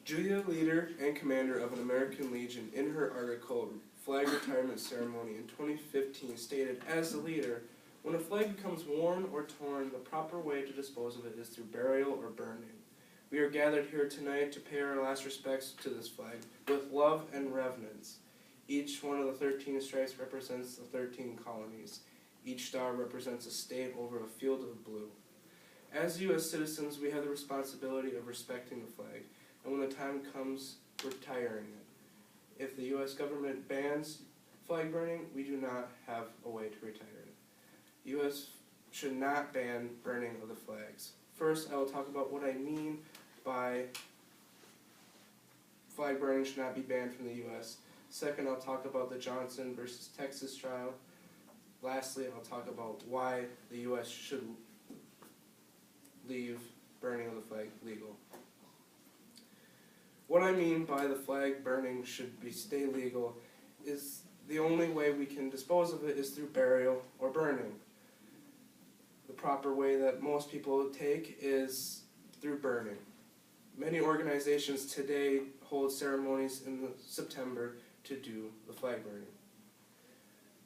Julia, leader and commander of an American Legion, in her article, Flag Retirement Ceremony in 2015, stated, "As the leader, when a flag becomes worn or torn, the proper way to dispose of it is through burial or burning. We are gathered here tonight to pay our last respects to this flag with love and reverence. Each one of the 13 stripes represents the 13 colonies. Each star represents a state over a field of blue. As U.S. citizens, we have the responsibility of respecting the flag, and when the time comes, retiring it. If the U.S. government bans flag burning, we do not have a way to retire it. The U.S. should not ban burning of the flags. First, I will talk about what I mean by flag burning should not be banned from the U.S. Second, I'll talk about the Johnson versus Texas trial. Lastly, I'll talk about why the U.S. should leave burning of the flag legal. What I mean by the flag burning should stay legal is the only way we can dispose of it is through burial or burning. The proper way that most people take is through burning. Many organizations today hold ceremonies in September to do the flag burning.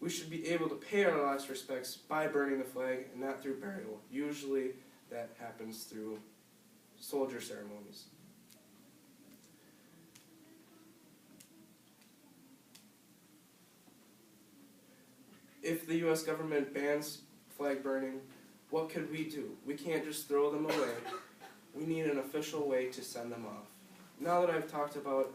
We should be able to pay our last respects by burning the flag and not through burial. Usually that happens through soldier ceremonies. If the U.S. government bans flag burning, what could we do? We can't just throw them away. We need an official way to send them off. Now that I've talked about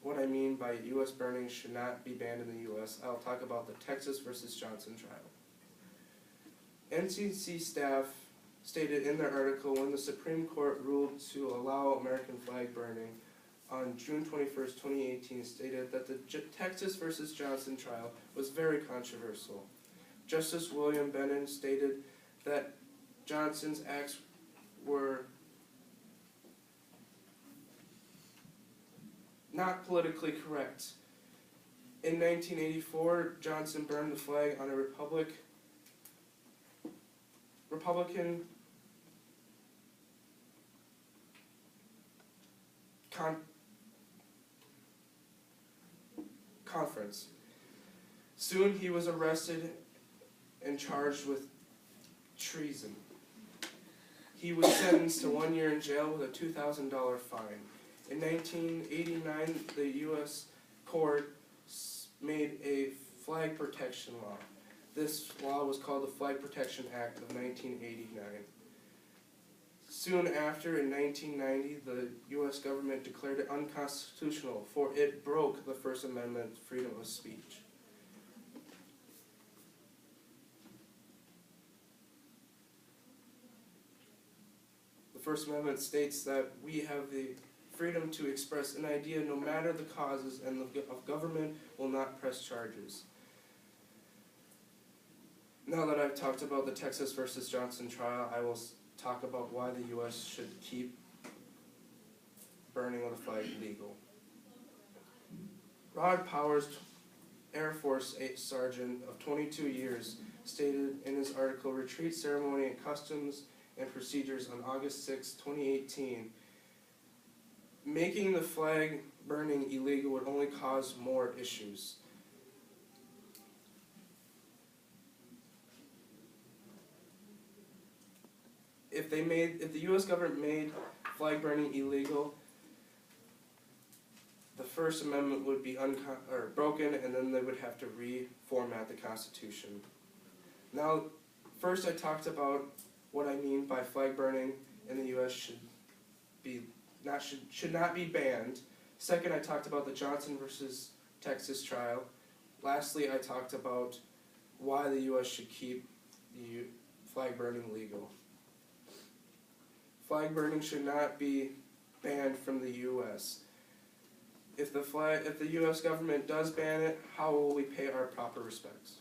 what I mean by U.S. burning should not be banned in the U.S., I'll talk about the Texas versus Johnson trial. NCC staff stated in their article when the Supreme Court ruled to allow American flag burning on June 21st, 2018, stated that the Texas versus Johnson trial was very controversial. Justice William Bennon stated that Johnson's acts were not politically correct. In 1984, Johnson burned the flag on a Republican conference. Soon he was arrested and charged with treason. He was sentenced to 1 year in jail with a $2,000 fine. In 1989, the U.S. court made a flag protection law. This law was called the Flag Protection Act of 1989. Soon after, in 1990, the U.S. government declared it unconstitutional, for it broke the First Amendment freedom of speech. The First Amendment states that we have the freedom to express an idea no matter the causes, and the government will not press charges. Now that I've talked about the Texas versus Johnson trial, I will talk about why the U.S. should keep burning of the flag legal. Rod Powers, Air Force Sergeant of 22 years, stated in his article, Retreat Ceremony and Customs and Procedures on August 6, 2018, making the flag burning illegal would only cause more issues. If the U.S. government made flag burning illegal, the First Amendment would be broken, and then they would have to reformat the Constitution. Now, first I talked about what I mean by flag burning in the U.S. should not be banned. Second, I talked about the Johnson versus Texas trial. Lastly, I talked about why the U.S. should keep the flag burning legal. Flag burning should not be banned from the U.S. If the U.S. government does ban it, how will we pay our proper respects?